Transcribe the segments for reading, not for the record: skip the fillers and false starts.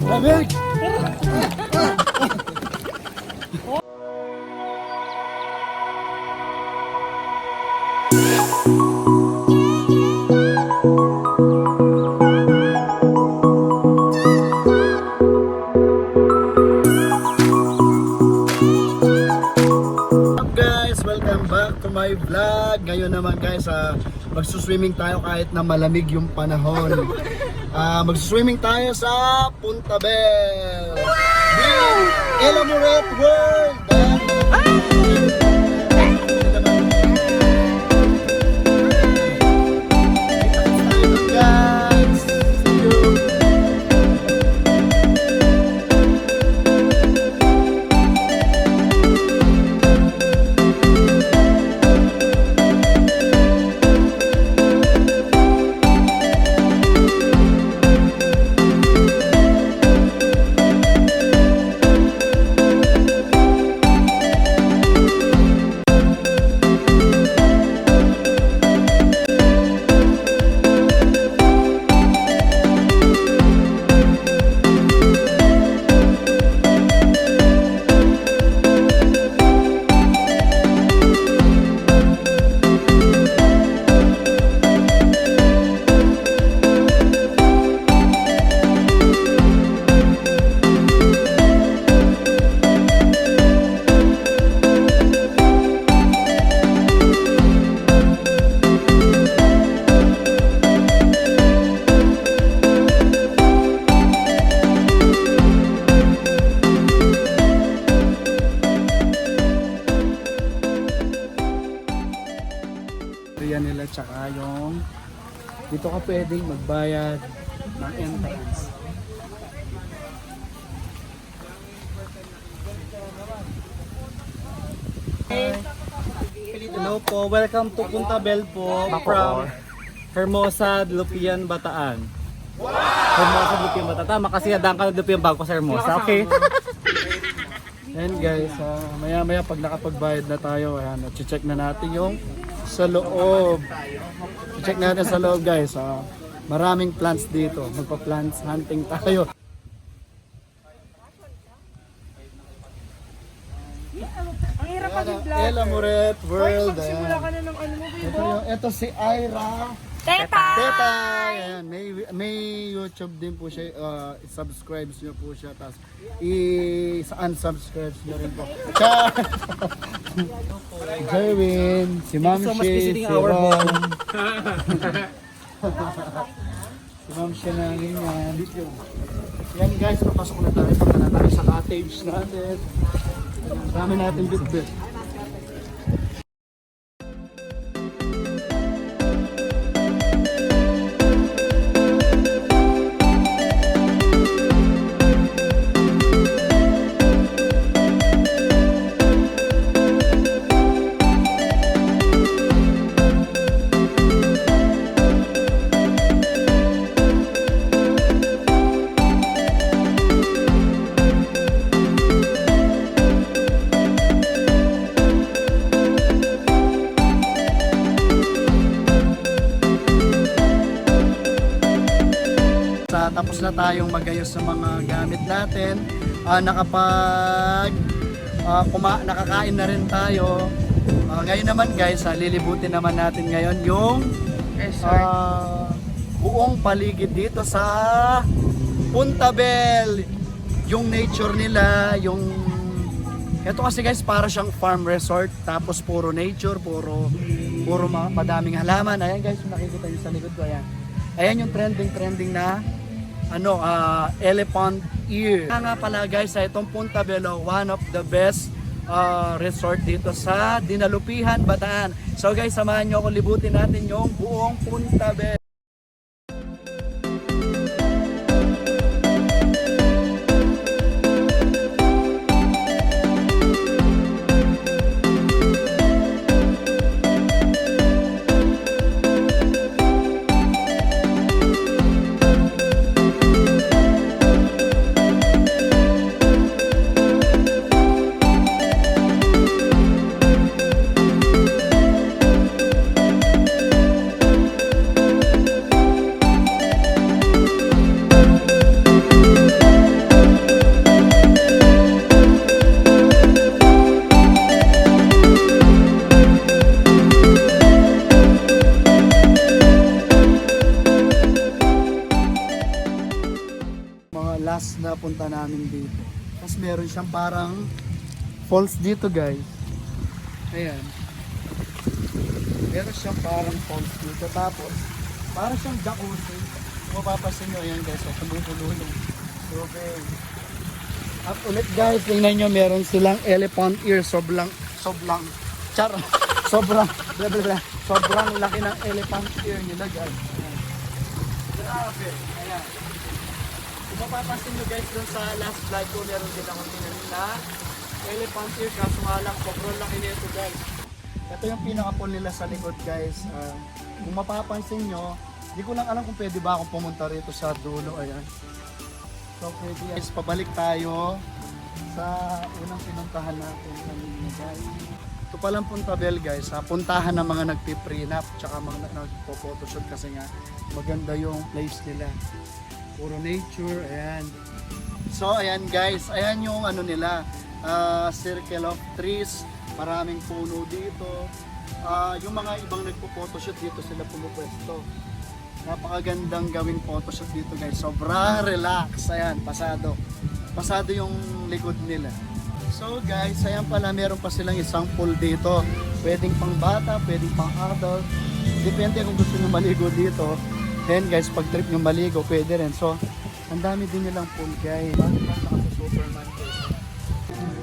Lamig! Welcome back to my vlog. Ngayon naman guys, magsuswimming tayo kahit na malamig yung panahon. Magsuswimming tayo sa Punta Bell. Wow! Elamoret World! Nila tsaka yung dito ka pwedeng magbayad ng entrance. Hello po, welcome to Punta Bell po from Hermosa, Lupian, Bataan. Wow! Hermosa, Lupian, Bataan. Tama kasi adang ka na Lupian bago sa Hermosa, okay? And guys, maya pag nakapagbayad na tayo, ayan, check na natin yung sa loob. Check natin sa loob guys. Maraming plants dito. Magpa-plants hunting tayo. Ang hirap mag-vlog. Elamoret World. Magsimula ka na ng ano mo, Ito si Ira. Teta! Teta! Ayan, may YouTube din po siya. I-subscribe nyo po siya. Tapos i-unsubscribe nyo rin po. Jerwin, si Ma'am Shea, si Ron. Si Ma'am Shea na ganyan. Yan guys, papasok na tayo. Punta na tayo sa cottage natin. Dami natin bit-bit. Tapos na tayong magayos sa mga gamit natin. Nakakain na rin tayo. Ngayon naman guys, lilibutin naman natin ngayon yung buong paligid dito sa Punta Bell. Yung nature nila, ito kasi guys para siyang farm resort, tapos puro nature, puro mga padaming halaman. Ayan guys, yung nakikita nyo sa likod ko, ayan yung trending na elephant ear. Nga pala guys, itong Punta Bell, one of the best resort dito sa Dinalupihan, Bataan. So guys, samahan nyo ako, libutin natin yung buong Punta Bell. pagkapunta namin dito. Tapos meron siyang parang falls dito guys. Ayan. Meron siyang parang falls dito. Tapos, parang siyang jacuzzi. Kung mapapasin nyo, ayan guys, so, tumutulo yung tubig. At ulit guys, tingnan nyo, meron silang elephant ear. Sobrang laki ng elephant ear nila guys. Ayan. Grabe. Ayan. Kung mapapasin nyo guys, dun sa last vlog ko, meron din akong tinanin na elephant ear. Kaso nga lang, sobrang laki nito guys. Ito yung pinaka-pool nila sa likod guys. Kung mapapansin nyo, hindi ko lang alam kung pwede ba akong pumunta rito sa dulo. Ayan. So pwede guys, pabalik tayo sa unang pinuntahan natin kanina guys. Ito palang Puntabel guys, puntahan ng mga nagpi-prenup tsaka mga nagpo-photoshoot kasi nga maganda yung place nila. Puro nature, ayan. So ayan guys, ayan yung ano nila, circle of trees, maraming puno dito. Yung mga ibang nagpo-photoshoot dito sila pumupwesto. Napakagandang gawing photoshoot dito guys. Sobrang relax. Ayan, pasado. Pasado yung likod nila. So guys, ayan pala, meron pa silang isang pool dito. Pwedeng pang bata, pwedeng pang adult. Depende kung gusto nyo maligo dito. Then guys, pag trip nyo maligo, pwede rin. So, ang dami din nilang pool guys. Bakit lang sa Superman guys.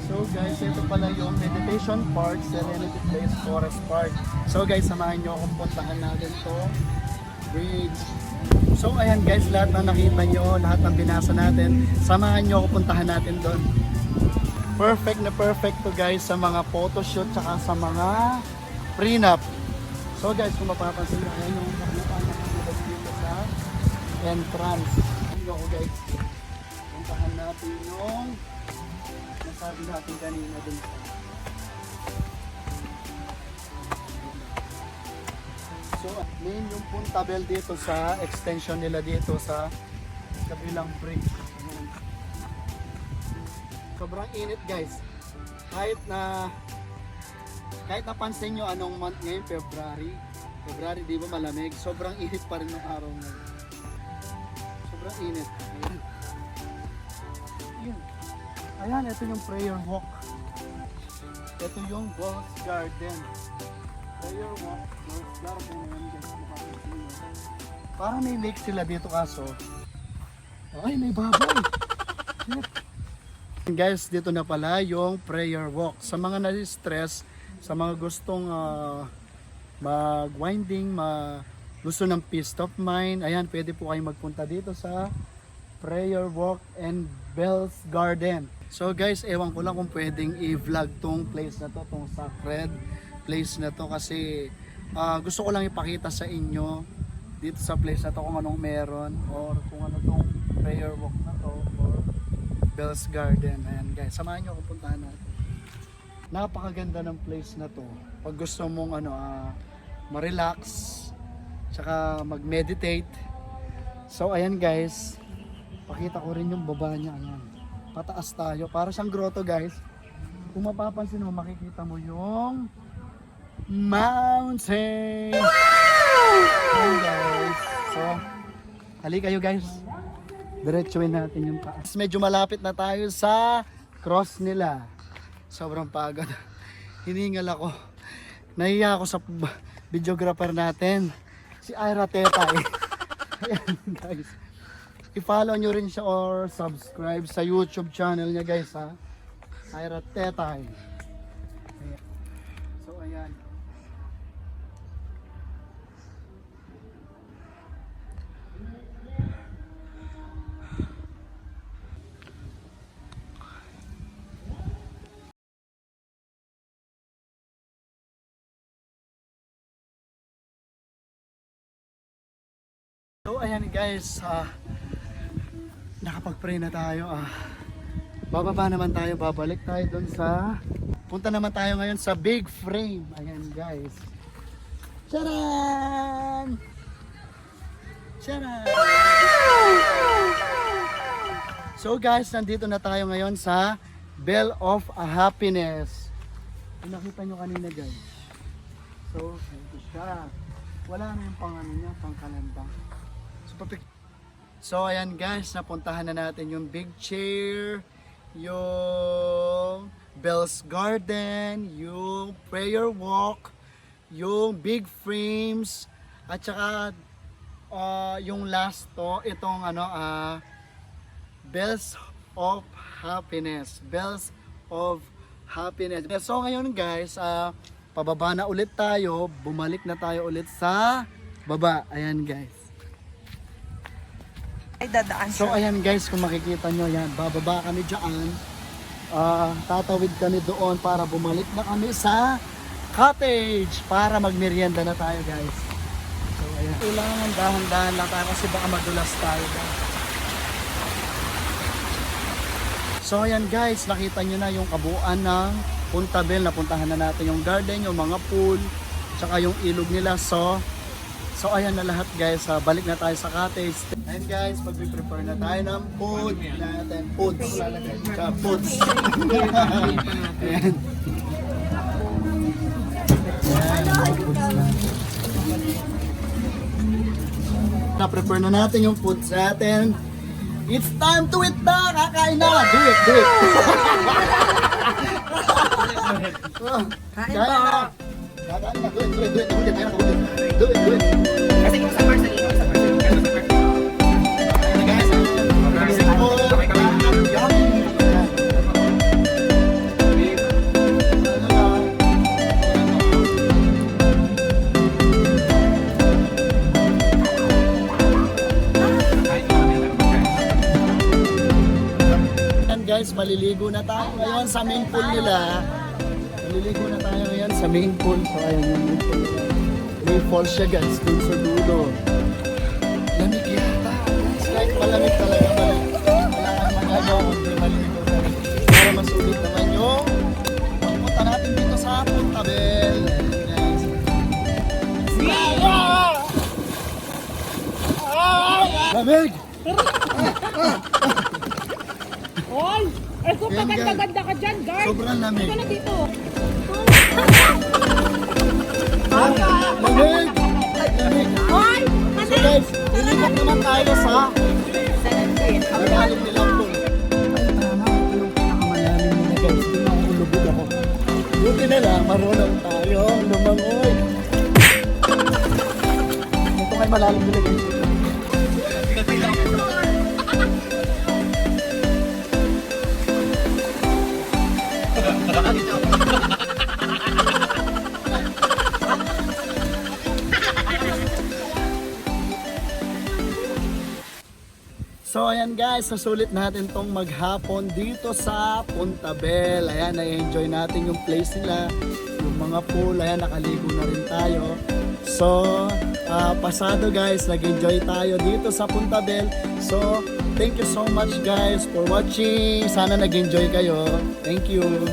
So guys, ito pala yung meditation park, Serenity Place Forest Park. So guys, samahan nyo akong puntahan natin to bridge. So ayan guys, lahat na nakita nyo, lahat ng binasa natin, samahan nyo ako, puntahan natin doon. Perfect na perfect to guys sa mga photoshoot tsaka sa mga prenup. So guys, kung mapapansin nyo, ayan yung nakita dito sa entrance. Ayan ako guys, puntahan natin yung nasabi natin kanina din. So, main yung Puntabel dito sa extension nila dito sa kabilang bridge. Ayan. Sobrang init guys. Kahit napansin nyo anong month ngayon, February. February di ba malamig? Sobrang init pa rin ng araw ngayon. Sobrang init. Ayan. Ayan, ito yung prayer walk. Ito yung Rose Garden. Prayer walk, Rose Garden. Ayan guys, mapapansin nyo. Parang may lake sila dito kaso. Ay, may baboy. Guys, dito na pala yung prayer walk. Sa mga nasi-stress, sa mga gustong mag-winding, gusto ng peace of mind, ayan, pwede po kayo magpunta dito sa prayer walk and Bells Garden. So guys, ewan ko lang kung pwedeng i-vlog tong place na to, tong sacred place na to, kasi gusto ko lang ipakita sa inyo dito sa place na to kung anong meron or kung ano tong prayer walk na to or Bells Garden. Ayan guys, samahan nyo kung puntahan natin. Napakaganda ng place na to. Pag gusto mong ma-relax tsaka mag-meditate. So ayan guys, pakita ko rin yung baba niya. Ayan. Pataas tayo. Para siyang grotto guys. Kung mapapansin mo, makikita mo yung mountain. Ayan guys. So, halika kayo guys. Diretsuin natin yung taas. Medyo malapit na tayo sa cross nila. Sobrang pagod. Hiningal ako. Nahiya ako sa videographer natin. Si Ira Tetay. Ayan guys. I-follow nyo rin siya or subscribe sa YouTube channel niya guys ha. Ira Tetay. Ayan. So ayan. So ayan guys, nakapag-pray na tayo. Bababa naman tayo, babalik tayo dun sa, punta naman tayo ngayon sa big frame. Ayan guys. Charan! Charan! So guys, nandito na tayo ngayon sa Bell of Happiness. Yung nakita nyo kanina guys. So, ito siya. Wala na yung pang ano niya, pang kalendang. So, So ayan guys, napuntahan na natin yung big chair, yung Bell's Garden, yung prayer walk, yung big frames, at saka yung last to, itong Bells of Happiness. Bells of Happiness. So ngayon guys, pababa na ulit tayo, bumalik na tayo ulit sa baba. Ayan guys. Ay, dadaan So ayan guys, kung makikita nyo yan, bababa kami dyan. Tatawid kami doon para bumalik na kami sa cottage para magmerienda na tayo guys. So ayan, kailangan dahan-dahan lang tayo kasi baka madulas tayo guys. So ayan guys, nakita nyo na yung kabuuan ng Punta Bell. Napuntahan na natin yung garden, yung mga pool, tsaka yung ilog nila. So ayan na lahat guys, balik na tayo sa cottage. And guys, magpiprepare na tayo ng food natin. Foods. Tsaka foods. Ayan. Na-prepare na natin yung foods natin. It's time to eat na! Kakain na! Do it! Do it! Kain na! Kakain na! Do it! Do it! Do it! Do it! Do it! Do it! Kasi kung sa Marcelino, sa Marcelino, ano sa Marcelino? Guys, guys, maliligo na tayo ngayon sa main pool nila. Maliligo na tayo ngayon sa main pool. So ayan yung main pool nila. May falls siya guys, dun sa dulo. Lamig yata. It's like malamig talaga. Wala kang magagawa kundi maliligo talaga. Para masulit naman yung pagpunta natin dito sa Punta Bell. Ayan, guys. Lamig! Hoy! Eh, kung Yan, guys. paganda-ganda ka dyan, guard! Sobrang lamig. Ito na dito! Lamig! Lamig! Hoy! So guys, lilipat naman tayo sa malalim nilang pool. Ay tama, ito yung pinakamalalim nila guys. Doon ako ulubog ako. Buti na lang, marunong tayo lumangoy. Ito kay malalim nila guys. So ayan guys, nasulit natin tong maghapon dito sa Punta Bell. Ayan, na-enjoy natin yung place nila, yung mga pool. Ayan, nakaligo na rin tayo. So, pasado guys, nag-enjoy tayo dito sa Punta Bell. So, thank you so much guys for watching. Sana nag-enjoy kayo. Thank you.